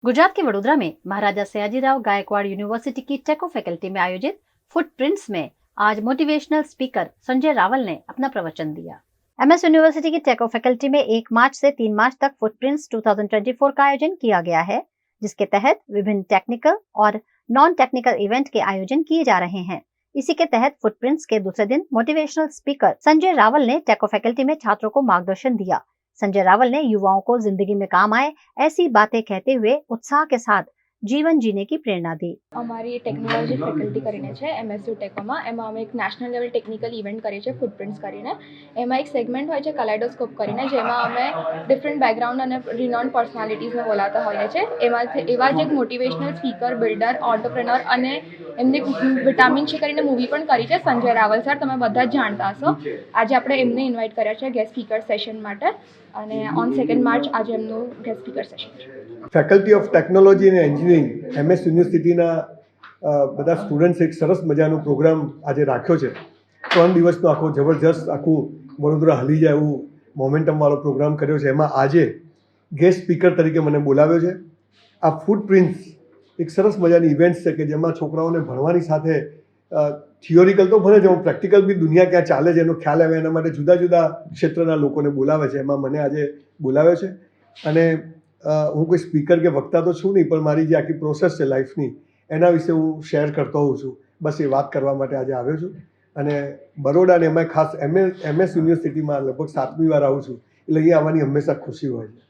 गुजरात के वडोदरा में महाराजा सयाजीराव गायकवाड़ यूनिवर्सिटी की टेको फैकल्टी में आयोजित फुटप्रिंट्स में आज मोटिवेशनल स्पीकर संजय रावल ने अपना प्रवचन दिया। एमएस यूनिवर्सिटी की टेको फैकल्टी में 1 मार्च से 3 मार्च तक फुटप्रिंट्स 2024 का आयोजन किया गया है, जिसके तहत विभिन्न टेक्निकल और नॉन टेक्निकल इवेंट के आयोजन किए जा रहे हैं। इसी के तहत फुटप्रिंट्स के दूसरे दिन मोटिवेशनल स्पीकर संजय रावल ने टेको फैकल्टी में छात्रों को मार्गदर्शन दिया। संजय रावल ने युवाओं को जिंदगी में काम आए ऐसी बातें कहते हुए उत्साह के साथ जीवन जीने की प्रेरणा दी। અમારી ટેકનોલોજી ફેકલ્ટી કરીને છે એમએસયુ ટેકોમાં, એમાં અમે એક નેશનલ લેવલ ટેકનિકલ ઇવેન્ટ કરીએ છીએ ફૂટપ્રિન્ટ્સ કરીને. એમાં એક સેગમેન્ટ હોય છે કલાઇડોસ્કોપ કરીને, જેમાં અમે ડિફરન્ટ બેકગ્રાઉન્ડ અને રિનોન્ડ પર્સનાલિટીઝને બોલાવતા હોઈએ છીએ. એવા જ એક મોટિવેશનલ સ્પીકર, બિલ્ડર, ઓન્ટરપ્રેનર અને એમને વિટામિન છે કરીને મૂવી પણ કરી છે, સંજય રાવલ સર, તમે બધા જ જાણતા હશો. આજે આપણે એમને ઇન્વાઇટ કર્યા છે ગેસ્ટ સ્પીકર સેશન માટે, અને ઓન 2 માર્ચ આજે એમનું ગેસ્ટ સ્પીકર સેશન છે. ફેકલ્ટી ઓફ ટેકનોલોજી અને એન્જિનિયરિંગ એમએસ યુનિવર્સિટીના બધા સ્ટુડન્ટ્સ એક સરસ મજાનો પ્રોગ્રામ આજે રાખ્યો છે. 3 દિવસનો આખો જબરજસ્ત આખું વડોદરા હલી જાય એવું મોમેન્ટમવાળો પ્રોગ્રામ કર્યો છે. એમાં આજે ગેસ્ટ સ્પીકર તરીકે મને બોલાવ્યો છે. આ ફૂટપ્રિન્ટ્સ એક સરસ મજાની ઇવેન્ટ્સ છે કે જેમાં છોકરાઓને ભણવાની સાથે થિયોરિકલ તો ભણે છે, પણ પ્રેક્ટિકલ બી દુનિયા ક્યાં ચાલે છે એનો ખ્યાલ આવે, એના માટે જુદા જુદા ક્ષેત્રના લોકોને બોલાવે છે. એમાં મને આજે બોલાવ્યો છે અને હું કોઈ સ્પીકર કે વક્તા તો છું નહીં, પણ મારી જે આખી પ્રોસેસ છે લાઈફની એના વિશે હું શેર કરતો હોઉં છું. બસ એ વાત કરવા માટે આજે આવ્યો છું. અને બરોડાને એમાં ખાસ એમએસ યુનિવર્સિટીમાં લગભગ 7મી વાર આવું છું, એટલે અહીંયા આવવાની હંમેશા ખુશી હોય છે.